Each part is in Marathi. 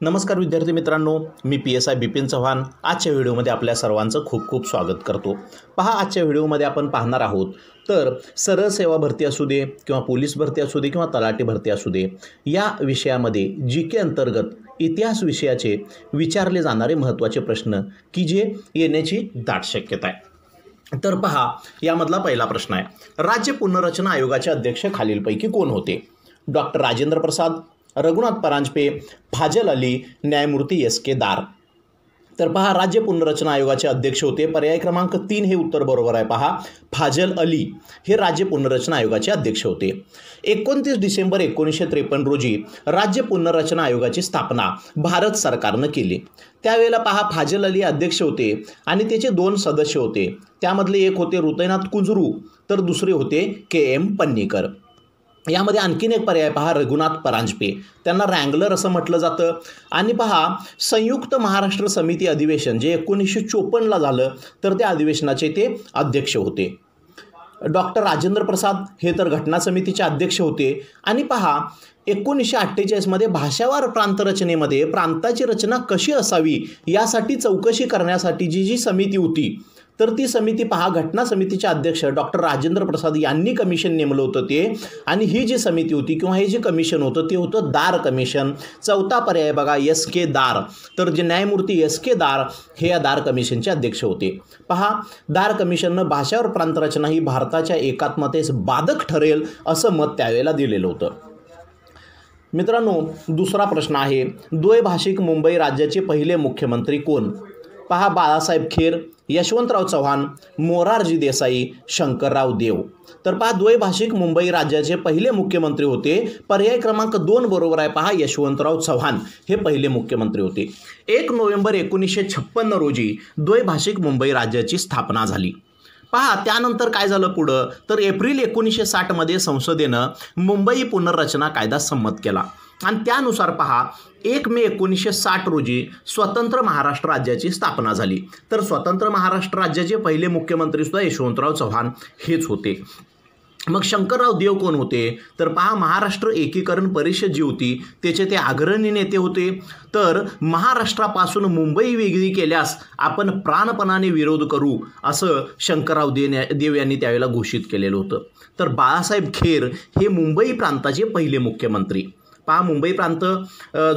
नमस्कार विद्यार्थी मित्रांनो, मी PSI बिपिन चव्हाण आजच्या व्हिडिओमध्ये आपल्या सर्वांचं खूप खूप स्वागत करतो। पहा, आजच्या व्हिडिओमध्ये आपण पाहणार आहोत तर सरळ सेवा भरती असू दे किंवा पोलीस भरती असू दे किंवा तलाठी भरती असू दे, या विषयामध्ये जीके अंतर्गत इतिहास विषयाचे विचारले जाणारे महत्त्वाचे प्रश्न की जे येण्याची दाट शक्यता आहे। तर पहा, यामधला पहिला प्रश्न आहे, राज्य पुनर्रचना आयोगाचे अध्यक्ष खालीलपैकी कोण होते? डॉक्टर राजेंद्र प्रसाद, रघुनाथ परांजपे, फाजल अली, न्यायमूर्ती SK दार। तर पहा, राज्य पुनर्रचना आयोगाचे अध्यक्ष होते, पर्याय क्रमांक 3 हे उत्तर बरोबर आहे। पहा, फाजल अली हे राज्य पुनर्रचना आयोगाचे अध्यक्ष होते। 29 डिसेंबर 1953 रोजी राज्य पुनर्रचना आयोगाची स्थापना भारत सरकारने केली। त्यावेळेला पहा, फाजल अली अध्यक्ष होते आणि त्याचे 2 सदस्य होते, त्यामधले एक होते हृदयनाथ कुंजरू तर दुसरे होते KM पन्नीकर। यामध्ये आणखीन एक पर्याय पहा, रघुनाथ परांजपे, त्यांना रँगलर असं म्हटलं जातं। आणि पहा, संयुक्त महाराष्ट्र समिती अधिवेशन जे 1954ला झालं तर त्या अधिवेशनाचे ते अध्यक्ष होते। डॉक्टर राजेंद्र प्रसाद हे तर घटना समितीचे अध्यक्ष होते। आणि पहा, 1948मध्ये भाषावार प्रांतरचनेमध्ये प्रांताची रचना कशी असावी यासाठी चौकशी करण्यासाठी जी समिती होती, तर ती समिती पहा, घटना समितीचे अध्यक्ष डॉक्टर राजेंद्र प्रसाद यांनी कमिशन नेमलं होतं ते। आणि ही जी समिती होती किंवा हे जे कमिशन होतं ते होतं दार कमिशन। चौथा पर्याय बघा, SK दार, तर जे न्यायमूर्ती SK दार हे या दार कमिशनचे अध्यक्ष होते। पहा, दार कमिशननं भाषावर प्रांतरचना ही भारताच्या एकात्मतेस बाधक ठरेल असं मत त्यावेळेला दिलेलं होतं। मित्रांनो, दुसरा प्रश्न आहे, द्वैभाषिक मुंबई राज्याचे पहिले मुख्यमंत्री कोण? पहा, बाळासाहेब खेर, यशवंतराव चव्हाण, मोरारजी देसाई, शंकरराव देव। तर पहा, द्वैभाषिक मुंबई राज्याचे पहिले मुख्यमंत्री होते, पर्याय क्रमांक 2 बरोबर आहे। पहा, यशवंतराव चव्हाण हे पहिले मुख्यमंत्री होते। 1 नोव्हेंबर 1956 रोजी द्वैभाषिक मुंबई राज्याची स्थापना झाली। पहा, त्यानंतर काय झालं पुढं, तर एप्रिल 1960मध्ये संसदेनं मुंबई पुनर्रचना कायदा संमत केला आणि त्यानुसार पहा, 1 मे 1960 रोजी स्वतंत्र महाराष्ट्र राज्याची स्थापना झाली। तर स्वतंत्र महाराष्ट्र राज्याचे पहिले मुख्यमंत्री सुद्धा यशवंतराव चव्हाण हेच होते। मग शंकरराव देव कोण होते? तर पहा, महाराष्ट्र एकीकरण परिषद जी होती त्याचे ते अग्रणी नेते होते। तर महाराष्ट्रापासून मुंबई वेगळी केल्यास आपण प्राणपणाने विरोध करू असं शंकरराव देव यांनी त्यावेळेला घोषित केलेलं होतं। तर बाळासाहेब खेर हे मुंबई प्रांताचे पहिले मुख्यमंत्री। पहा, मुंबई प्रांत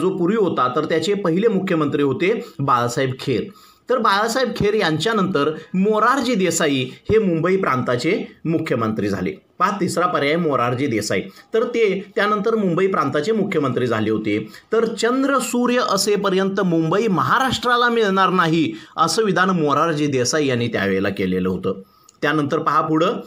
जो पूर्वी होता तर त्याचे पहिले मुख्यमंत्री होते बाळासाहेब खेर। तर बाळासाहेब खेर यांच्यानंतर मोरारजी देसाई हे मुंबई प्रांताचे मुख्यमंत्री झाले। पहा, तिसरा पर्याय मोरारजी देसाई, तर ते त्यानंतर मुंबई प्रांताचे मुख्यमंत्री झाले होते। तर चंद्र सूर्य असेपर्यंत मुंबई महाराष्ट्राला मिळणार नाही असं विधान मोरारजी देसाई यांनी त्यावेळेला केलेलं होतं। त्यानंतर पहा पुढं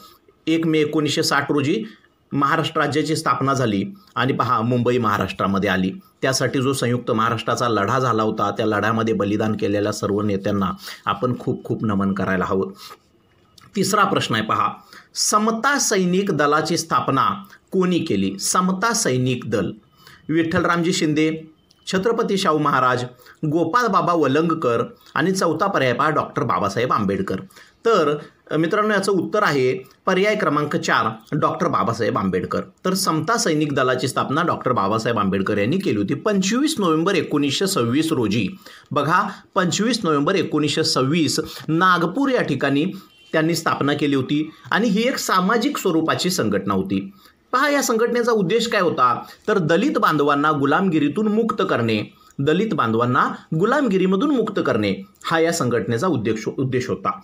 1 मे 1960 रोजी महाराष्ट्र राज्याची स्थापना झाली आणि पहा, मुंबई महाराष्ट्रामध्ये आली। त्यासाठी जो संयुक्त महाराष्ट्राचा लढा झाला होता, त्या लढ्यामध्ये बलिदान केलेल्या सर्व नेत्यांना आपण खूप खूप नमन करायला हवं। तिसरा प्रश्न आहे पहा, समता सैनिक दलाची स्थापना कोणी केली? समता सैनिक दल, विठ्ठलरामजी शिंदे, छत्रपती शाहू महाराज, गोपाळ बाबा वलंगकर आणि चौथा पर्याय पहा, डॉक्टर बाबासाहेब आंबेडकर। तर मित्रांनो, याचं उत्तर आहे पर्याय क्रमांक 4, डॉक्टर बाबासाहेब आंबेडकर। तर समता सैनिक दलाची स्थापना डॉक्टर बाबासाहेब आंबेडकर यांनी केली होती 25 नोव्हेंबर 1926 रोजी। बघा, 25 नोव्हेंबर 1926 नागपूर या ठिकाणी त्यांनी स्थापना केली होती आणि ही एक सामाजिक स्वरूपाची संघटना होती। पहा, या संघटनेचा उद्देश काय होता, तर दलित बांधवांना गुलामगिरीतून मुक्त करणे, दलित बांधवांना गुलामगिरीमधून मुक्त करणे हा या संघटनेचा उद्देश होता।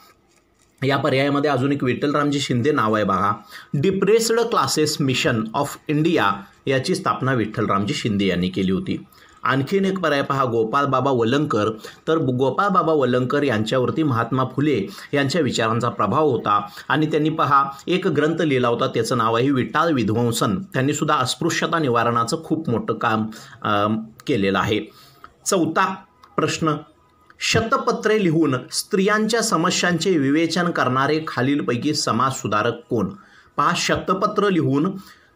या पर्यायामध्ये अजून एक विठ्ठलरामजी शिंदे नाव आहे बघा, depressed classes mission of India याची स्थापना विठ्ठलरामजी शिंदे यांनी केली होती। आणखीन एक पर्याय पहा, गोपाळ बाबा वलंगकर, तर गोपाळ बाबा वलंगकर यांच्यावरती महात्मा फुले यांच्या विचारांचा प्रभाव होता आणि त्यांनी पहा एक ग्रंथ लिहिला होता, त्याचं नाव आहे विटाळ विध्वंसन। त्यांनी सुद्धा अस्पृश्यता निवारणाचं खूप मोठं काम केलेलं आहे। चौथा प्रश्न, शतपत्रे लिहून स्त्रियांच्या समस्यांचे विवेचन करणारे खालीलपैकी समाजसुधारक कोण? पहा, शतपत्र लिहून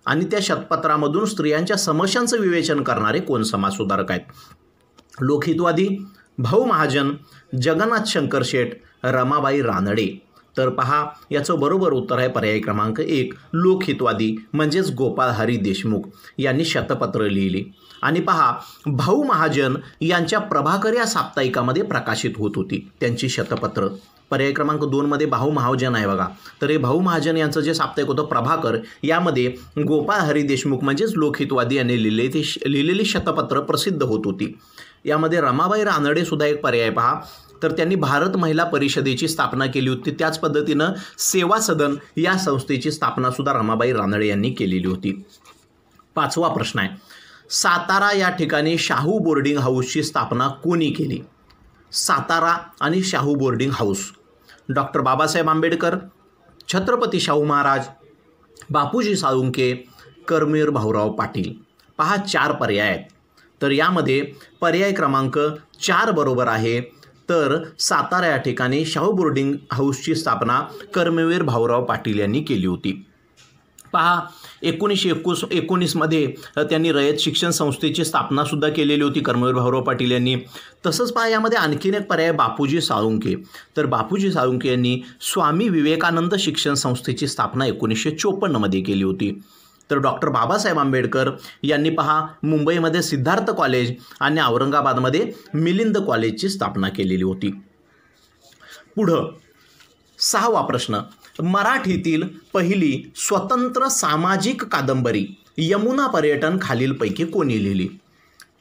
आणि त्या शतपत्रामधून स्त्रियांच्या समस्यांचं विवेचन करणारे कोण समाजसुधारक आहेत? लोकहितवादी, भाऊ महाजन, जगन्नाथ शंकर शेठ, रमाबाई रानडे। तर पहा, याचं बरोबर उत्तर आहे पर्याय क्रमांक 1, लोकहितवादी म्हणजेच गोपाळ हरी देशमुख यांनी शतपत्र लिहिली। आणि पहा भाऊ महाजन यांच्या प्रभाकर या साप्ताहिकामध्ये प्रकाशित होत होती त्यांची शतपत्र. पर्याय क्रमांक 2 मध्ये भाऊ महाजन आहे बघा. तर हे भाऊ महाजन यांचं जे साप्ताहिक होतं प्रभाकर, यामध्ये गोपाळ हरी देशमुख म्हणजेच लोकहितवादी यांनी लिहिलेली शतपत्र प्रसिद्ध होत होती. यामध्ये रमाबाई रानडे सुद्धा एक पर्याय पहा. तर त्यांनी भारत महिला परिषदेची स्थापना केली होती. त्याच पद्धतीनं सेवा सदन या संस्थेची स्थापना सुद्धा रमाबाई रानडे यांनी केलेली होती. 5वा प्रश्न आहे, सातारा या ठिकाणी शाहू बोर्डिंग हाऊसची स्थापना कोणी केली? सातारा आणि Shahu boarding house. Doctor Babasaheb Ambedkar, Chhatrapati Shahu Maharaj, Bapuji Salunkhe, Karmaveer Bhaurao Patil. पहा 4 पर्याय आहेत. तर यामध्ये पर्याय क्रमांक 4 बरोबर आहे. तर सातारा या ठिकाणी शाहू बोर्डिंग हाऊसची स्थापना कर्मवीर भाऊराव पाटील यांनी केली होती. पहा 1919 मध्ये त्यांनी रयत शिक्षण संस्थेची स्थापना सुद्धा केलेली होती कर्मवीर भाऊराव पाटील यांनी. तसंच पहा यामध्ये आणखीन एक पर्याय बापूजी साळुंखे. तर बापूजी साळुंखे यांनी स्वामी विवेकानंद शिक्षण संस्थेची स्थापना 1954 मध्ये केली होती. तर डॉक्टर बाबासाहेब आंबेडकर यांनी पहा मुंबईमध्ये सिद्धार्थ कॉलेज आणि औरंगाबादमध्ये मिलिंद कॉलेजची स्थापना केलेली होती. पुढं 6वा प्रश्न, मराठीतील पहिली स्वतंत्र सामाजिक कादंबरी यमुना पर्यटन खालीलपैकी कोणी लिहिली?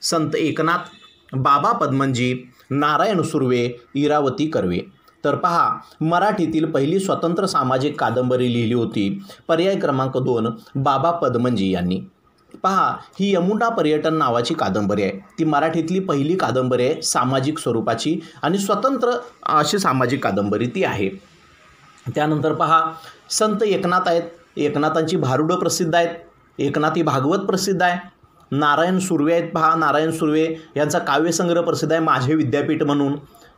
संत एकनाथ, बाबा पद्मनजी, नारायण सुर्वे, इरावती कर्वे. तर पहा मराठीतील पहिली स्वतंत्र सामाजिक कादंबरी लिहिली होती पर्याय क्रमांक 2 बाबा पद्मनजी यांनी. पहा ही यमुना पर्यटन नावाची कादंबरी आहे. ती मराठीतली पहिली कादंबरी आहे सामाजिक स्वरूपाची आणि स्वतंत्र अशी सामाजिक कादंबरी ती आहे. त्यानंतर पहा संत एकनाथ आहेत. एकनाथांची भारुडं प्रसिद्ध आहेत. एकनाथी भागवत प्रसिद्ध आहे. नारायण सुर्वे आहेत. पहा नारायण सुर्वे यांचा काव्यसंग्रह प्रसिद्ध आहे माझे विद्यापीठ म्हणून.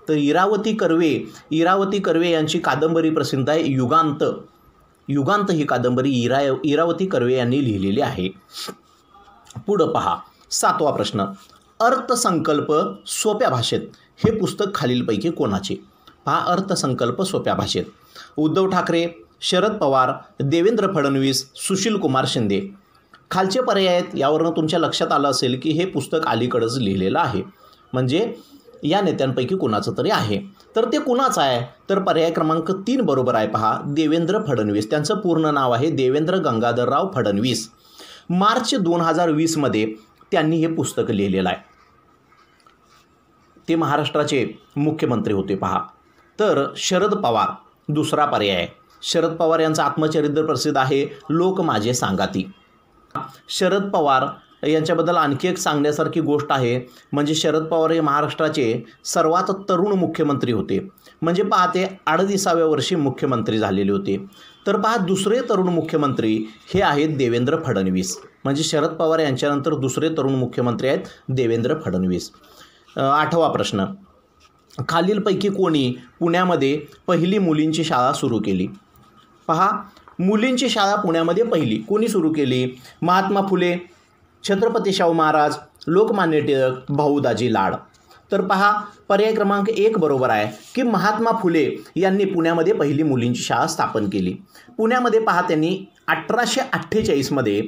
तर इरावती कर्वे यांची कादंबरी प्रसिद्ध आहे युगांत ही कादंबरी इरावती कर्वे यांनी लिहिलेली आहे. पुढं पहा 7वा प्रश्न, अर्थसंकल्प सोप्या भाषेत हे पुस्तक खालीलपैकी कोणाचे? पहा अर्थसंकल्प सोप्या भाषेत. उद्धव ठाकरे, शरद पवार, देवेंद्र फडणवीस, सुशील कुमार शिंदे. खालचे पर्याय आहेत. यावरून तुमच्या लक्षात आलं असेल की हे पुस्तक अलीकडंच लिहिलेलं आहे, म्हणजे या नेत्यांपैकी कुणाचं तरी आहे. तर ते कुणाचं आहे? तर पर्याय क्रमांक 3 बरोबर आहे. पहा देवेंद्र फडणवीस. त्यांचं पूर्ण नाव आहे देवेंद्र गंगाधरराव फडणवीस. मार्च 2020 मध्ये त्यांनी हे पुस्तक लिहिलेलं आहे. ते महाराष्ट्राचे मुख्यमंत्री होते. पहा तर शरद पवार दुसरा पर्याय आहे. शरद पवार यांचं आत्मचरित्र प्रसिद्ध आहे लोक माझे सांगाती. शरद पवार यांच्याबद्दल आणखी एक सांगण्यासारखी गोष्ट आहे, म्हणजे शरद पवार हे महाराष्ट्राचे सर्वात तरुण मुख्यमंत्री होते. म्हणजे पहा ते 38व्या वर्षी मुख्यमंत्री झालेले होते. तर पहा दुसरे तरुण मुख्यमंत्री हे आहेत देवेंद्र फडणवीस. म्हणजे शरद पवार यांच्यानंतर दुसरे तरुण मुख्यमंत्री आहेत देवेंद्र फडणवीस. 8वा प्रश्न, खालीलपैकी कोणी पुण्यामध्ये पहिली मुलींची शाळा सुरू केली? पहा मुलींची शाळा पुण्यामध्ये पहिली कोणी सुरू केली? महात्मा फुले, छत्रपती शाहू महाराज, लोकमान्य टिळक, भाऊ दाजी लाड. तर पहा पर्याय क्रमांक 1 बरोबर आहे की महात्मा फुले यांनी पुण्यामध्ये पहिली मुलींची शाळा स्थापन केली. पुण्यामध्ये पहा त्यांनी 1848 मध्ये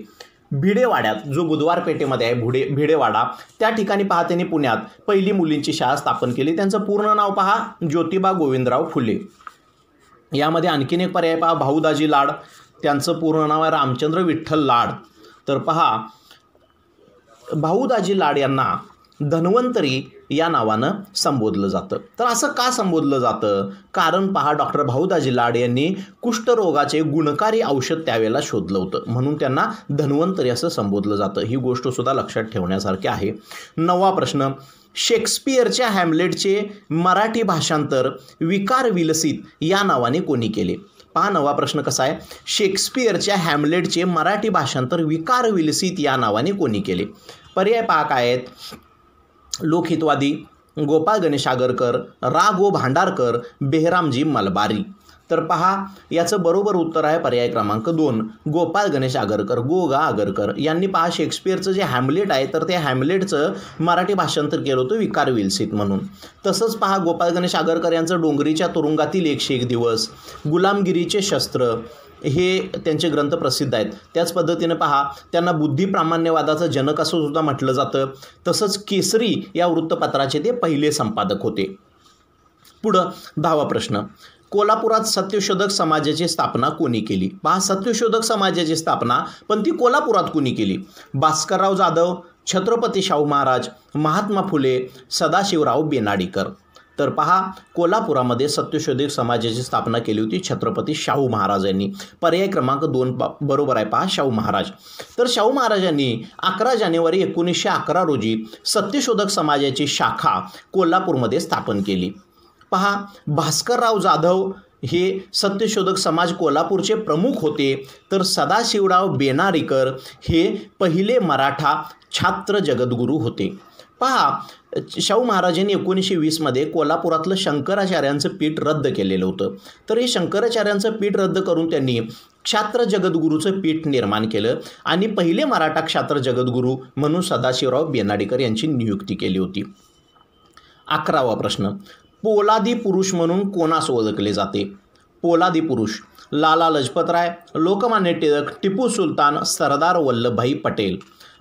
भिडेवाड्यात, जो बुधवार पेठेमध्ये आहे भिडेवाडा, त्या ठिकाणी पहा त्यांनी पुण्यात पहिली मुलींची शाळा स्थापन केली. त्यांचं पूर्ण नाव पहा ज्योतिबा गोविंदराव फुले. यामध्ये आणखीन एक पर्याय पहा भाऊदाजी लाड. त्यांचं पूर्ण नाव आहे रामचंद्र विठ्ठल लाड. तर पहा भाऊदाजी लाड यांना धन्वंतरी या नावानं संबोधलं जातं. तर असं का संबोधलं जातं? कारण पहा डॉक्टर भाऊदाजी लाड यांनी कुष्ठरोगाचे गुणकारी औषध त्यावेळेला शोधलं होतं, म्हणून त्यांना धन्वंतरी असं संबोधलं जातं. ही गोष्ट सुद्धा लक्षात ठेवण्यासारखी आहे. 9वा प्रश्न, शेक्सपियरच्या हॅम्लेटचे मराठी भाषांतर विकार विलसित या नावाने कोणी केले? पहा 9वा प्रश्न कसा आहे, शेक्सपियरच्या हॅम्लेटचे मराठी भाषांतर विकार विलसित या नावाने कोणी केले? पर्याय पहा काय आहेत, लोकहितवादी, गोपाळ गणेश आगरकर, रा गो भांडारकर, बेहरामजी मलबारी. तर पहा याचं बरोबर उत्तर आहे पर्याय क्रमांक 2 गोपाळ गणेश आगरकर, गो गा आगरकर यांनी पहा शेक्सपियरचं जे हॅमलेट आहे तर ते हॅमलेटचं मराठी भाषांतर केलं होतं विकार विलसित म्हणून. तसंच पहा गोपाळ गणेश आगरकर यांचं डोंगरीच्या तुरुंगातील 101 दिवस, गुलामगिरीचे शस्त्र हे त्यांचे ग्रंथ प्रसिद्ध आहेत. त्याच पद्धतीने पहा त्यांना बुद्धिप्रामाण्यवादाचं जनक असं सुद्धा म्हटलं जातं. तसंच केसरी या वृत्तपत्राचे ते पहिले संपादक होते. पुढं 10वा प्रश्न, कोल्हापुरात सत्यशोधक समाजाची स्थापना कोणी केली? पहा सत्यशोधक समाजाची स्थापना पण ती कोल्हापुरात कोणी केली? भास्करराव जाधव, छत्रपती शाहू महाराज, महात्मा फुले, सदाशिवराव बेनाडीकर. तर पहा कोल्हापुरामध्ये सत्यशोधक समाजाची स्थापना केली होती छत्रपती शाहू महाराज यांनी. पर्याय क्रमांक 2 बरोबर आहे. पहा शाहू महाराज. तर शाहू महाराजांनी 11 जानेवारी 1911 रोजी सत्यशोधक समाजाची शाखा कोल्हापूरमध्ये स्थापन केली. पहा भास्करराव जाधव हे सत्यशोधक समाज कोल्हापूरचे प्रमुख होते. तर सदाशिवराव बेनाडीकर हे पहिले मराठा छात्र जगद्गुरू होते. पहा शाहू महाराजांनी 1920 कोल्हापुरातलं शंकराचार्यांचं पीठ रद्द केलेलं होतं. तर हे शंकराचार्यांचं पीठ रद्द करून त्यांनी क्षात्र जगद्गुरूचं पीठ निर्माण केलं आणि पहिले मराठा क्षात्र जगद्गुरू म्हणून सदाशिवराव बेनाडीकर यांची नियुक्ती केली होती. 11वा प्रश्न, पोलादी पुरुष म्हणून कोणास ओळखले जाते? पोलादी पुरुष लाला लजपतराय, लोकमान्य टिळक, टिपू सुलतान, सरदार वल्लभभाई पटेल.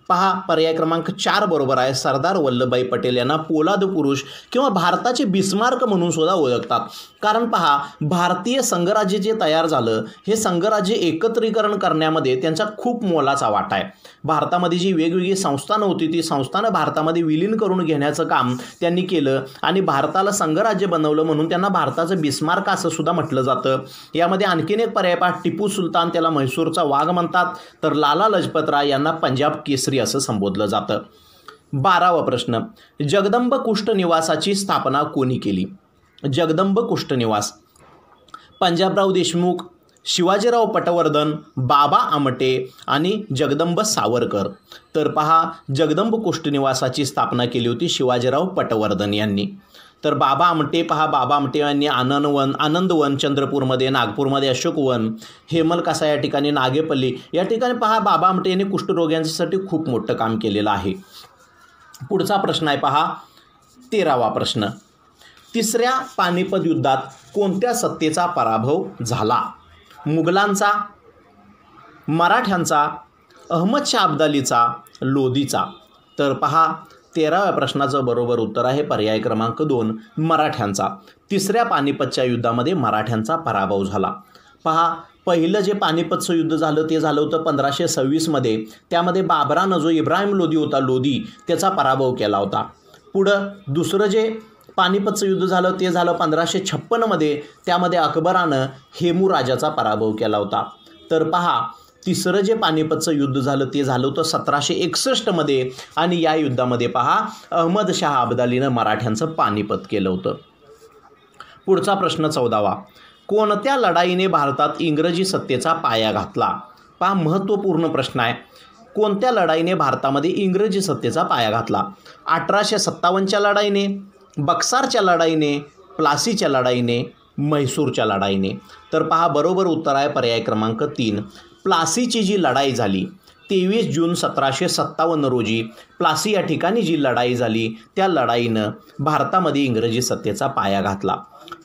पहा पर्याय क्रमांक 4 बरोबर आहे. सरदार वल्लभभाई पटेल यांना पोलाद पुरुष किंवा भारताचे बिस्मार्क म्हणून सुद्धा ओळखतात. कारण पहा भारतीय संघराज्य जे तयार झालं हे संघराज्य एकत्रीकरण करण्यामध्ये त्यांचा खूप मोलाचा वाटा आहे. भारतामध्ये जी वेगवेगळी संस्थानं होती ती संस्थानं भारतामध्ये विलीन करून घेण्याचं काम त्यांनी केलं आणि भारताला संघराज्य बनवलं म्हणून त्यांना भारताचं बिस्मार्क असं सुद्धा म्हटलं जातं. यामध्ये आणखीन एक पर्याय पहा, टिपू सुलतान त्याला म्हैसूरचा वाघ म्हणतात. तर लाला लजपतराय यांना पंजाब केसरी असं संबोधलं जातं. 12वा प्रश्न, जगदंब कुष्ठ निवासाची स्थापना कोणी केली? जगदंब कुष्ठ निवास पंजाबराव देशमुख, शिवाजीराव पटवर्धन, बाबा आमटे आणि जगदंब सावरकर. तर पहा जगदंब कुष्ठ निवासाची स्थापना केली होती शिवाजीराव पटवर्धन यांनी. तर बाबा आमटे पहा बाबा आमटे यांनी आनंदवन चंद्रपूरमध्ये, नागपूरमध्ये अशोकवन, हेमलकसा या ठिकाणी, नागेपल्ली या ठिकाणी पहा बाबा आमटे यांनी कुष्ठरोग्यांसाठी खूप मोठं काम केलेलं आहे. पुढचा प्रश्न आहे पहा 13वा प्रश्न, तिसऱ्या पानिपत युद्धात कोणत्या सत्तेचा पराभव झाला? मुघलांचा, मराठ्यांचा, अहमद शाह अब्दालीचा, लोधीचा. तर पहा 13व्या प्रश्नाचं बरोबर उत्तर आहे पर्याय क्रमांक 2 मराठ्यांचा. तिसऱ्या पानिपतच्या युद्धामध्ये मराठ्यांचा पराभव झाला. पहा पहिलं जे पानिपतचं युद्ध झालं ते झालं होतं 1526 त्यामध्ये बाबरानं जो इब्राहिम लोधी होता लोधी त्याचा पराभव केला होता. पुढं दुसरं जे पानिपतचं युद्ध झालं ते झालं 1556 त्यामध्ये अकबरानं हेमू राजाचा पराभव केला होता. तर पहा तिसरं जे पानिपतचं युद्ध झालं ते झालं होतं 1761 आणि या युद्धामध्ये पहा अहमद शाह अब्दालीनं मराठ्यांचं पानिपत केलं होतं. पुढचा प्रश्न 14वा, कोणत्या लढाईने भारतात इंग्रजी सत्तेचा पाया घातला? पहा महत्त्वपूर्ण प्रश्न आहे. कोणत्या लढाईने भारतामध्ये इंग्रजी सत्तेचा पाया घातला? 1857च्या लढाईने, बक्सारच्या लढाईने, प्लासीच्या लढाईने, म्हैसूरच्या लढाईने. तर पहा बरोबर उत्तर आहे पर्याय क्रमांक 3 प्लासीची जी लढाई झाली 23 जून 1757 रोजी प्लासी या ठिकाणी जी लढाई झाली त्या लढाईनं भारतामध्ये इंग्रजी सत्तेचा पाया घातला.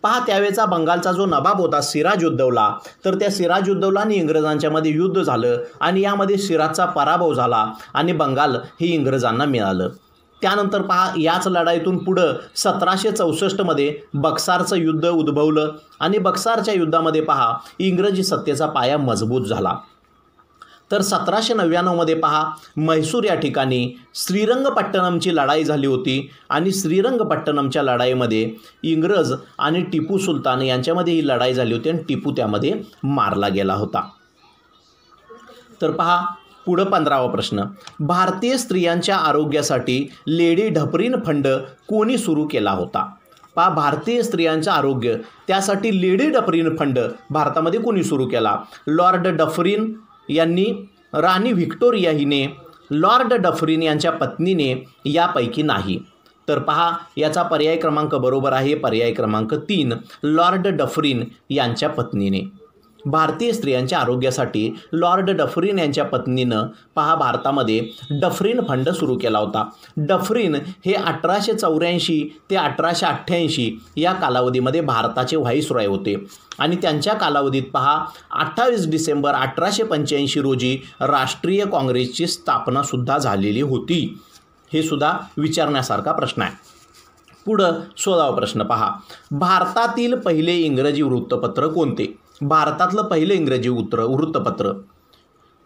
पहा त्यावेळेचा बंगालचा जो नवाब होता सिराजुद्दौला, तर त्या सिराजुद्दौलाने इंग्रजांच्यामध्ये युद्ध झालं आणि यामध्ये सिराजचा पराभव झाला आणि बंगाल हे इंग्रजांना मिळालं. त्यानंतर पहा याच लढाईतून पुढं 1764 बक्सारचं युद्ध उद्भवलं आणि बक्सारच्या युद्धामध्ये पहा इंग्रजी सत्तेचा पाया मजबूत झाला. तर 1799 पहा म्हैसूर या ठिकाणी श्रीरंगपट्टणमची लढाई झाली होती आणि श्रीरंगपट्टणमच्या लढाईमध्ये इंग्रज आणि टिपू सुलतान यांच्यामध्ये ही लढाई झाली होती आणि टिपू त्यामध्ये मारला गेला होता. तर पहा पुढं 15वा प्रश्न, भारतीय स्त्रियांच्या आरोग्यासाठी लेडी ढफरीन फंड कोणी सुरू केला होता? पहा भारतीय स्त्रियांचं आरोग्य त्यासाठी लेडी ढफरीन फंड भारतामध्ये कोणी सुरू केला? लॉर्ड डफरीन यांनी, राणी व्हिक्टोरिया हिने, लॉर्ड डफरीन यांच्या पत्नीने, यापैकी नाही. तर पहा याचा पर्याय क्रमांक बरोबर आहे, पर्याय क्रमांक 3 लॉर्ड डफरीन यांच्या पत्नीने. भारतीय स्त्रियांच्या आरोग्यासाठी लॉर्ड डफरीन यांच्या पत्नीनं पहा भारतामध्ये डफरीन फंड सुरू केला होता. डफरीन हे 1884 ते 1888 या कालावधीमध्ये भारताचे व्हाईसरॉय होते आणि त्यांच्या कालावधीत पहा 28 डिसेंबर 1885 रोजी राष्ट्रीय काँग्रेसची स्थापना सुद्धा झालेली होती. हे सुद्धा विचारण्यासारखा प्रश्न आहे. पुढं 16वा प्रश्न पहा, भारतातील पहिले इंग्रजी वृत्तपत्र कोणते? भारतातलं पहिलं इंग्रजी वृत्तपत्र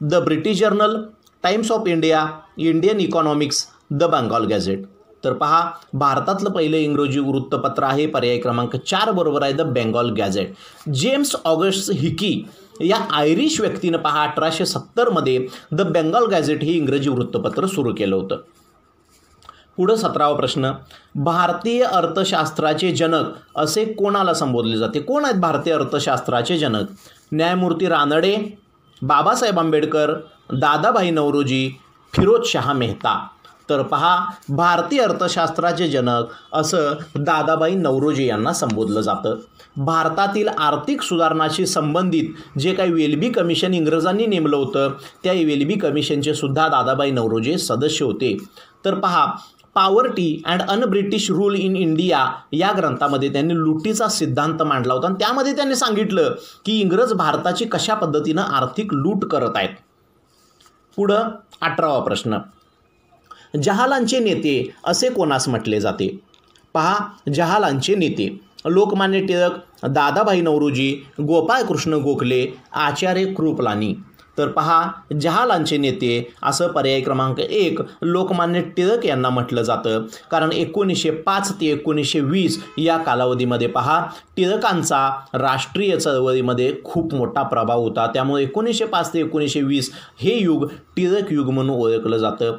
the British journal, times of India, Indian economics, the Bengal gadget. तर पहा भारतातलं पहिलं इंग्रजी वृत्तपत्र आहे, पर्याय क्रमांक 4 बरोबर आहे, the Bengal gazette. James August Hicky या आयरिश व्यक्तीनं पहा 1870 मध्ये द बेंगॉल गॅझेट ही इंग्रजी वृत्तपत्र सुरू केलं होतं. पुढं 17वा प्रश्न, भारतीय अर्थशास्त्राचे जनक असे कोणाला संबोधले जाते? कोण आहेत भारतीय अर्थशास्त्राचे जनक? न्यायमूर्ती रानडे, बाबासाहेब आंबेडकर, दादाभाई नौरोजी, फिरोजशाह मेहता. तर पहा भारतीय अर्थशास्त्राचे जनक असं दादाभाई नौरोजी यांना संबोधलं जातं. भारतातील आर्थिक सुधारणाशी संबंधित जे काही वेल्बी कमिशन इंग्रजांनी नेमलं होतं त्या वेल्बी कमिशनचे सुद्धा दादाभाई नौरोजी सदस्य होते. तर पहा poverty and un British rule in India या ग्रंथामध्ये त्यांनी लुटीचा सिद्धांत मांडला होता आणि त्यामध्ये त्यांनी सांगितलं की इंग्रज भारताची कशा पद्धतीनं आर्थिक लूट करत आहेत. पुढं 18वा प्रश्न, जहालांचे नेते असे कोणास म्हटले जाते? पहा जहालांचे नेते लोकमान्य टिळक, दादाभाई नौरोजी, गोपाळकृष्ण गोखले, आचार्य कृपलानी. तर पहा जहालांचे नेते असं पर्याय क्रमांक 1 लोकमान्य टिळक यांना म्हटलं जातं कारण 1905 ते 1920 या कालावधीमध्ये पहा टिळकांचा राष्ट्रीय चळवळीमध्ये खूप मोठा प्रभाव होता. त्यामुळे 1905 ते 1920 हे युग टिळक युग म्हणून ओळखलं जातं.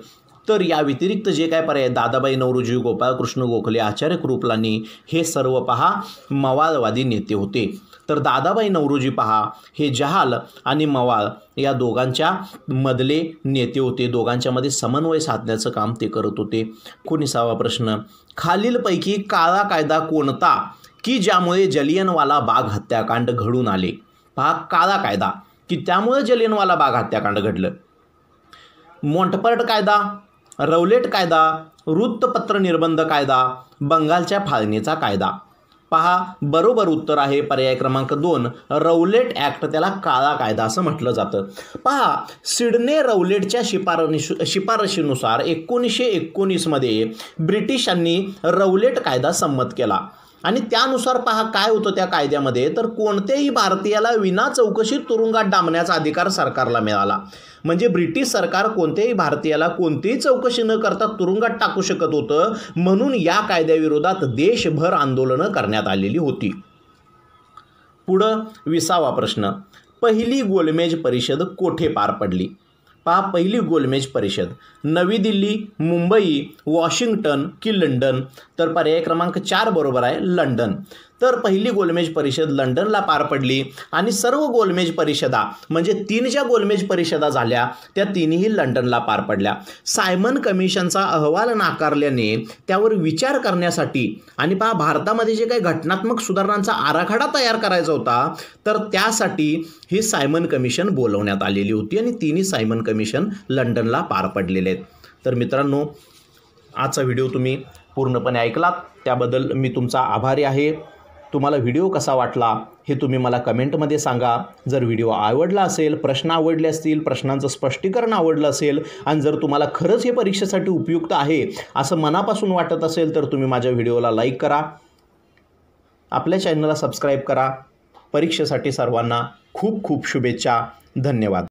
तर या व्यतिरिक्त जे काय पर्याय दादाभाई नौरोजी, गोपाळकृष्ण गोखले, आचार्य कृपलानी हे सर्व पहा मवाळवादी नेते होते. तर दादाभाई नौरोजी पहा हे जहाल आणि मवाळ या दोघांच्या मधले नेते होते. दोघांच्यामध्ये समन्वय साधण्याचं काम ते करत होते. 19वा प्रश्न, खालीलपैकी काळा कायदा कोणता की ज्यामुळे जलियनवाला बाग हत्याकांड घडून आले? पहा काळा कायदा की त्यामुळे जलियनवाला बाग हत्याकांड घडलं. मॉन्टपर्ट कायदा, रौलेट कायदा, वृत्तपत्र निर्बंध कायदा, बंगालच्या फाळणीचा कायदा. पहा बरोबर उत्तर आहे पर्याय क्रमांक 2 रौलेट ॲक्ट, त्याला काळा कायदा असं म्हटलं जातं. पहा सिडने रौलेटच्या शिफारशीनुसार 1919 मध्ये ब्रिटिशांनी रौलेट कायदा संमत केला आणि त्यानुसार पहा काय होतं त्या कायद्यामध्ये, तर कोणत्याही भारतीयाला विना चौकशी तुरुंगात डांबण्याचा अधिकार सरकारला मिळाला. म्हणजे ब्रिटिश सरकार कोणत्याही भारतीयाला कोणतीही चौकशी न करता तुरुंगात टाकू शकत होतं. म्हणून या कायद्याविरोधात देशभर आंदोलनं करण्यात आलेली होती. पुढं 20वा प्रश्न, पहिली गोलमेज परिषद कोठे पार पडली? पहा पहिली गोलमेज परिषद नवी दिल्ली, मुंबई, वॉशिंग्टन की लंडन? तर पर्याय क्रमांक 4 बरोबर आहे लंडन. तर पहिली गोलमेज परिषद लंडनला पार पडली आणि सर्व गोलमेज परिषदा म्हणजे 3 ज्या गोलमेज परिषदा झाल्या त्या तिन्ही लंडनला पार पडल्या. सायमन कमिशनचा अहवाल नाकारल्याने त्यावर विचार करण्यासाठी आणि पहा भारतामध्ये जे काही घटनात्मक सुधारणांचा आराखडा तयार करायचा होता तर त्यासाठी ही सायमन कमिशन बोलवण्यात आलेली होती आणि तिन्ही सायमन कमिशन लंडनला पार पडलेले आहेत. तर मित्रांनो आजचा व्हिडिओ तुम्ही पूर्णपणे ऐकलात त्याबद्दल मी तुमचा आभारी आहे. तुम्हाला व्हिडिओ कसा वाटला हे तुम्ही मला कमेंटमध्ये सांगा. जर व्हिडिओ आवडला असेल, प्रश्न आवडले असतील, प्रश्नांचं स्पष्टीकरण आवडलं असेल आणि जर तुम्हाला खरंच हे परीक्षेसाठी उपयुक्त आहे असं मनापासून वाटत असेल तर तुम्ही माझ्या व्हिडिओला लाईक करा, आपल्या चॅनलला सबस्क्राईब करा. परीक्षेसाठी सर्वांना खूप खूप शुभेच्छा. धन्यवाद.